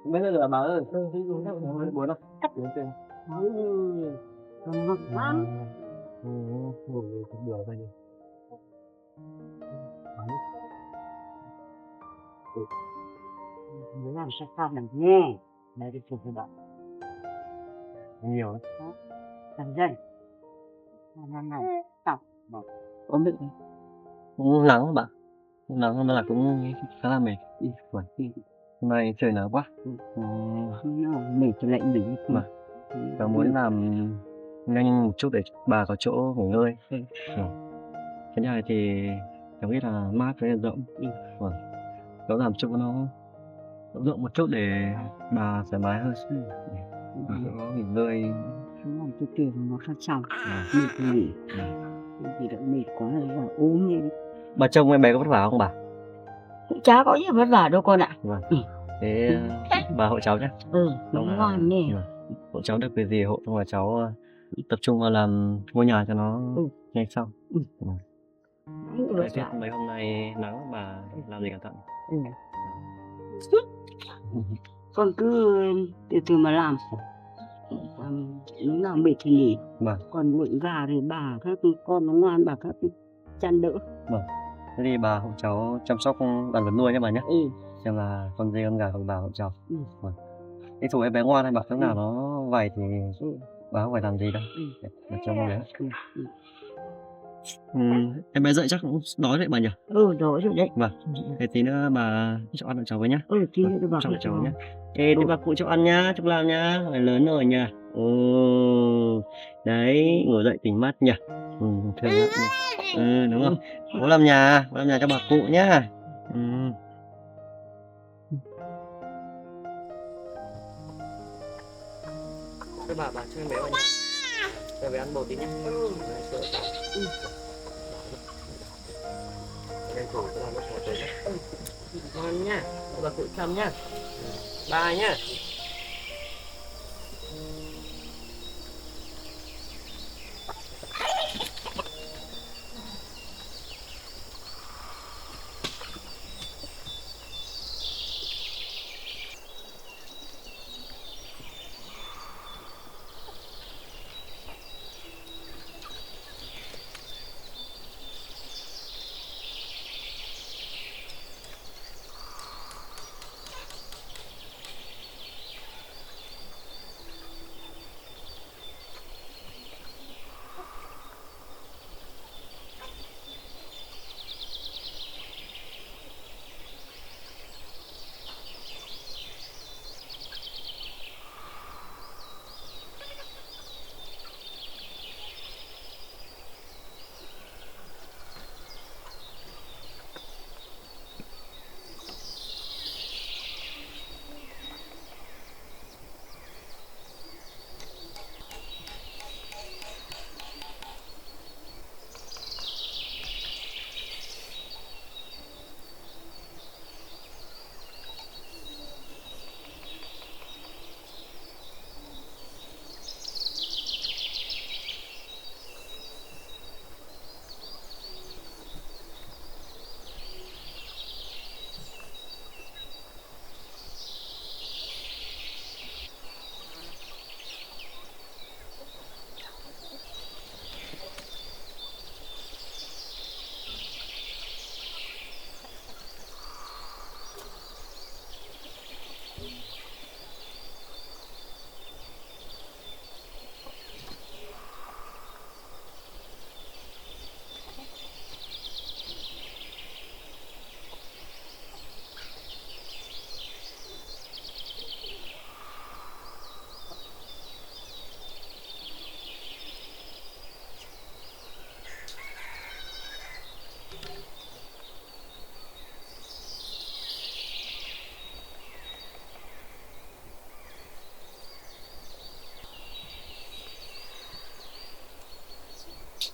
Bây giờ bà ơi, buồn không? Buồn chưa? Ngon lắm. Ngủ cũng được thôi đi. Muốn làm sao sao làm nghe. Đây đi chụp cho bạn. Nhiều lắm. Làm dây. Này. Tập. Ốm định. Cũng nắng các bạn. Nắng nên là cũng khá là mệt. Buồn. Hôm nay trời nắng quá. Mệt thì lại nghỉ. Mà bà muốn làm nhanh một chút để bà có chỗ nghỉ ngơi. Cái nhà này thì cháu nghĩ là mát với là rộng. Cháu làm cho nó rộng một chút để bà thoải mái hơn. Bà có nghỉ ngơi. Làm cho tiền nó khác xong. Mệt thì nghỉ. Vì đã mệt quá là ốm như. Bà trông em bé có vất vả không bà? Cũng chả có gì vất vả đâu con ạ. Thế bà hộ cháu nhé. Nó ngoan nè. Hộ cháu được việc gì hộ xong là cháu tập trung vào làm ngôi nhà cho nó nhanh xong. Thời tiết mấy hôm nay nắng bà làm gì cẩn thận. Con cứ từ từ mà làm. Lúc nào mệt thì nghỉ. Còn vội gà thì bà các con nó ngoan, bà các chăn đỡ. Thế thì bà hộ cháu chăm sóc đàn vật nuôi nhé bà nhé. Xem là con dê con gà con bà hộ cháu. Cái thủ em bé ngoan hay bà lúc nào nó vầy thì bà không phải làm gì đâu. Để cho con bé. Em bé dậy chắc cũng đói đấy bà nhỉ? Đói rồi đấy. Thế tí nữa bà cho ăn cho cháu với nhá. Tí nữa bà cho cháu nhá. Ê, để bà cụ cho ăn nhá, chúc làm nhá, phải lớn rồi nhỉ. Đấy, ngồi dậy tỉnh mắt nhỉ. Thương lắm nhỉ. Đúng không? Bố làm nhà cho bà cụ nhá. Thế bà cho em bé vào nhá. Cho bé ăn bột tí nhá. Em thủ cái làm nó khó tới nhá. Ngon nhá, bà cụ chăm nhá. Bye nhá.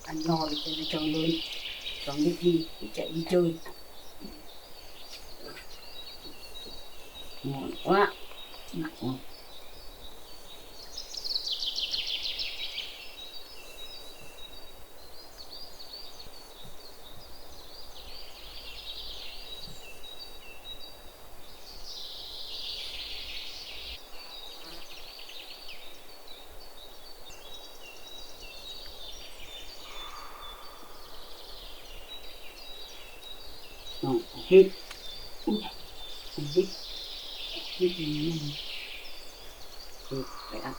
Ăn no thì cho nó cho lớn. Còn đi chạy đi chơi. Ngon quá. Ngon. hết hết hết cái này. Được, phải ăn.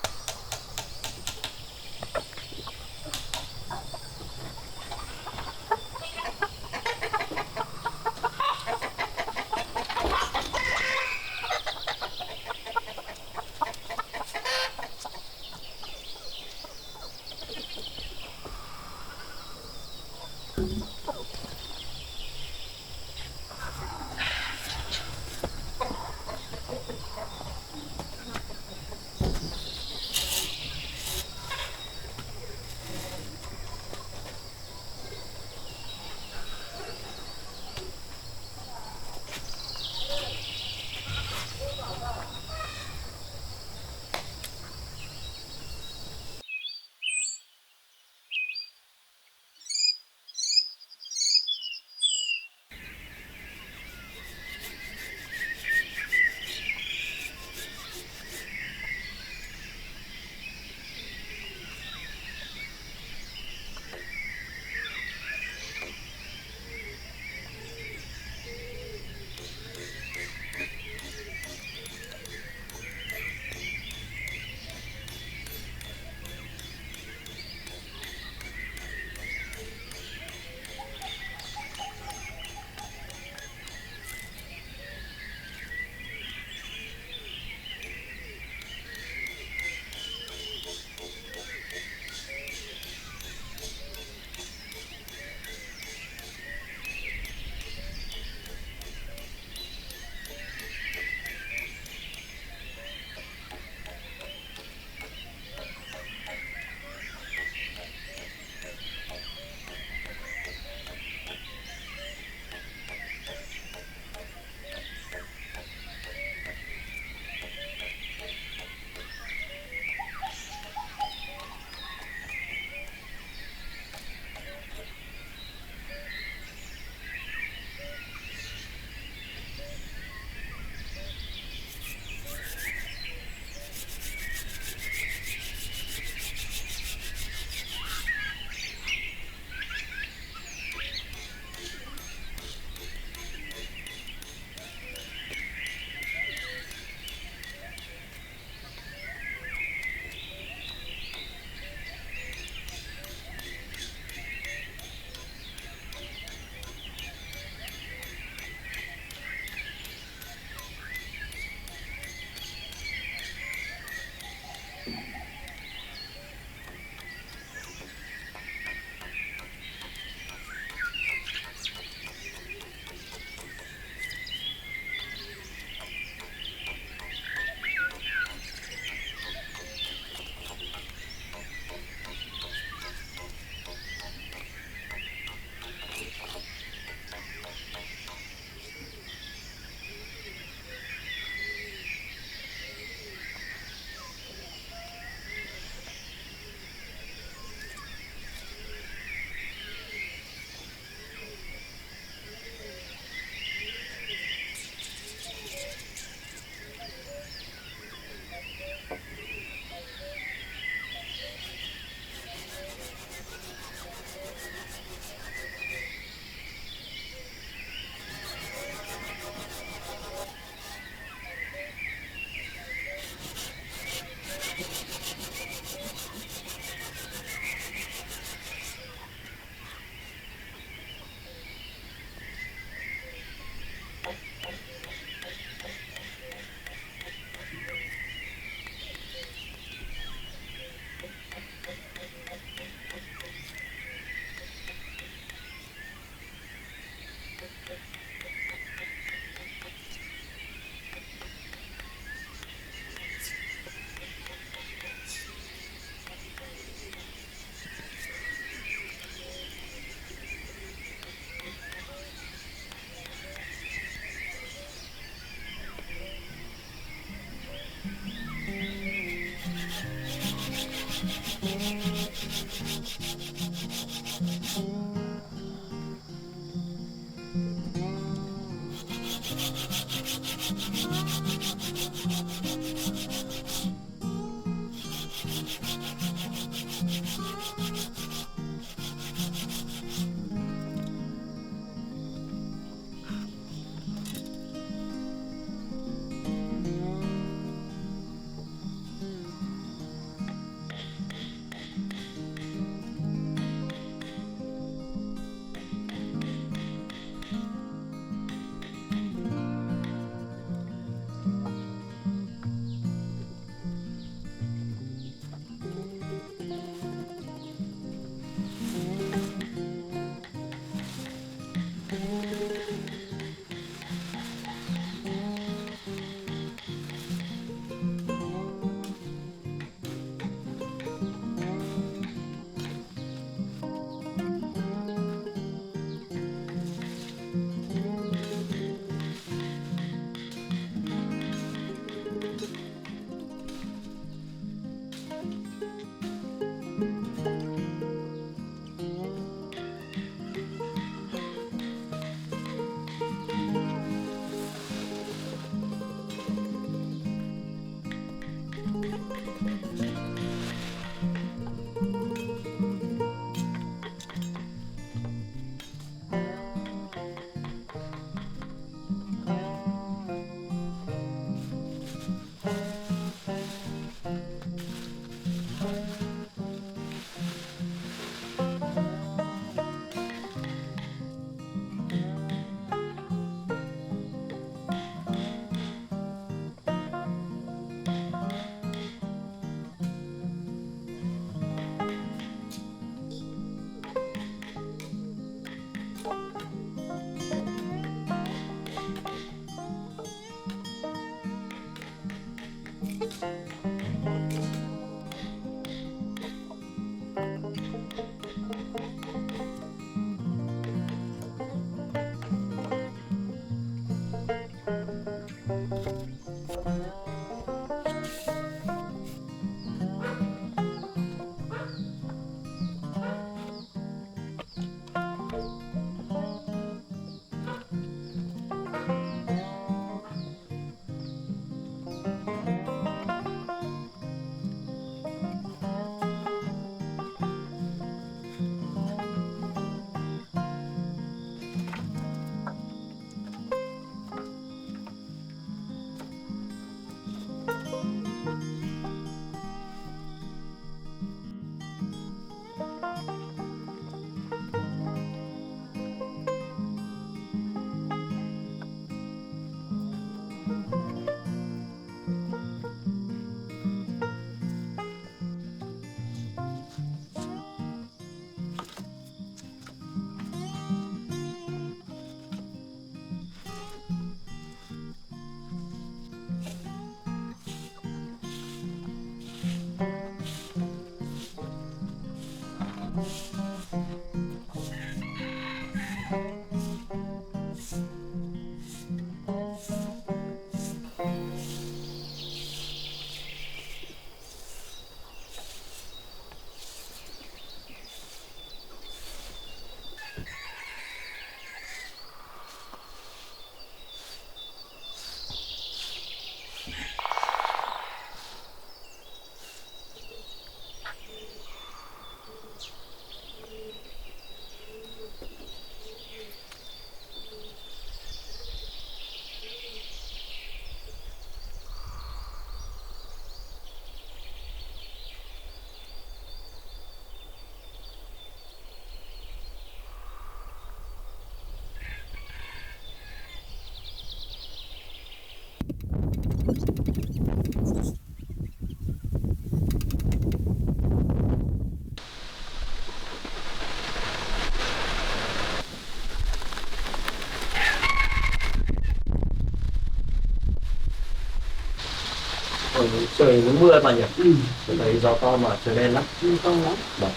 trời nó mưa mà nhỉ? Ừ. Tôi thấy gió to mà trời đen lắm. To lắm. Vâng.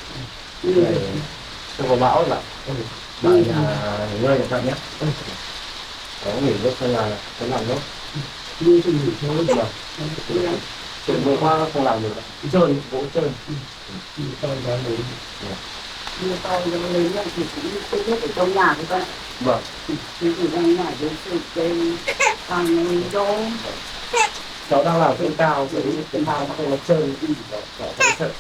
Ừ. Này, không có bão là bạn nghỉ ngơi cẩn thận nhé. Có nghỉ lúc hay là có làm lúc. Mưa thì nghỉ thôi. Vâng. Trời mưa quá không làm được. Trơn, vỗ trơn. Mưa to gió lớn. Mưa to gió lớn thì cũng tốt nhất ở trong nhà thôi bạn. Vâng. Thế thì ra ngoài với cái hàng đô. Cháu đang làm trên cao, cái thang nó không nó trơn. Cháu thấy sợ.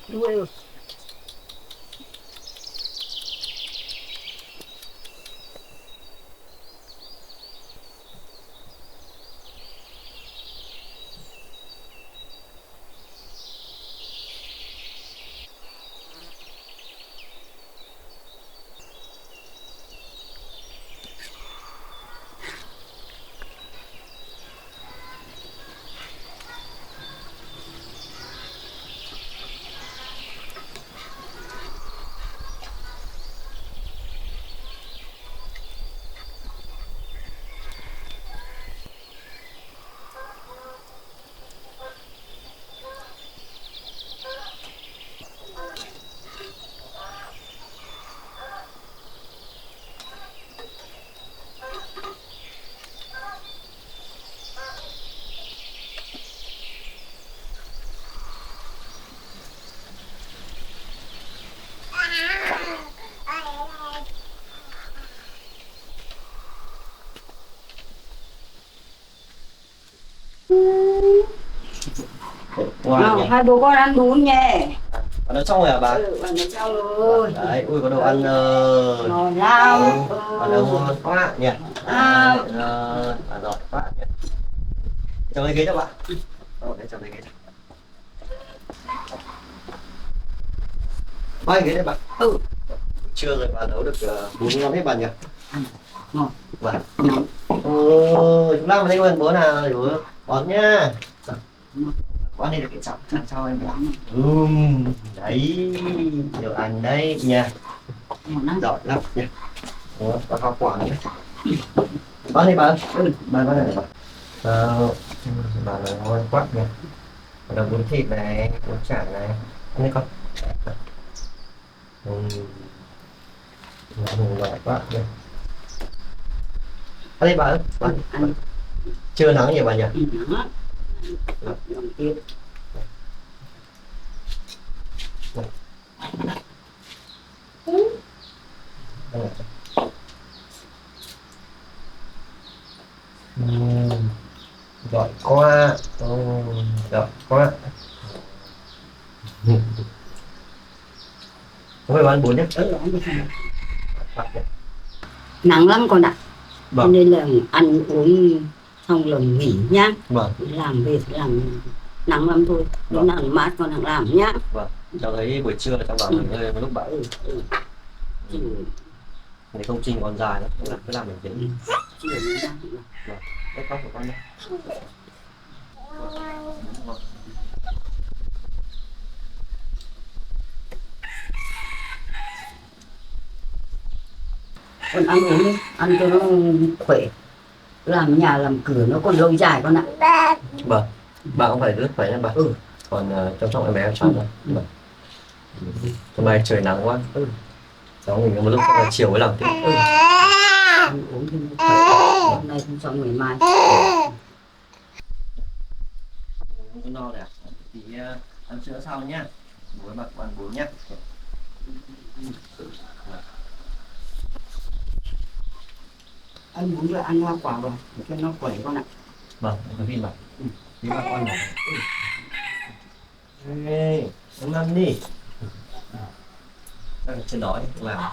Đuôi Wow, nào, hai bố con ăn bún nhé. ở đâu trong rồi hả bà? Ừ, ăn bên trong rồi. Đấy, ui có đồ ăn Ngon lắm. ăn đâu ngon quá nhỉ. À. Ăn giỏi quá nhỉ. Cho cái ghế cho bạn. Để cho cái ghế. Hai ghế đây bạn. Ừ. Trưa rồi bà nấu được bún ngon hết bà nhỉ? Ngon. Vâng. Chúng ta vào đây quên bố nào đủ bón nhá. Bón đây được cái chọc cho em làm. Đấy, được ăn đấy nha. Giỏi lắm nha. Ủa, có hoa quả nữa. Bón đi bà ơi. Bà này bà. Bà này ngon quá nha. Còn là bún thịt này, bún chả này. Ăn đi con. Ngon quá nha. Ăn đi bà ơi. Bà. Chưa nắng gì bà nhỉ? Giỏi quá, giỏi quá. Không phải ăn bún nhé. Nắng lắm con ạ. Vâng. Nên là ăn uống xong là nghỉ nhá. Vâng. Làm việc làm nắng lắm thôi. Lúc nào mát con thằng làm nhá. Vâng. Cháu thấy buổi trưa cháu vào nghỉ ngơi một lúc bão. Cái công trình còn dài lắm, nên là cứ làm mình tính. Vâng. Cái con của con đây. Con ăn uống đi, ăn cho nó khỏe. Làm nhà làm cửa nó còn lâu dài con ạ. Vâng. Bà không phải rất khỏe nha bà. Còn chăm sóc em bé cháu thôi. Vâng. Hôm nay trời nắng quá. Cháu nghỉ một lúc xong là chiều mới làm tiếp. Ăn uống thì nó khỏe. Hôm nay không xong ngày mai. Con no rồi à? Thì ăn sữa sau nhá. Bố mặc ăn bún nhá. Ăn bún rồi ăn hoa quả rồi để cho nó khỏe con ạ. Vâng, có phim mà. Phim mà con này. Ê, ông ăn đi. Ăn chân đói làm.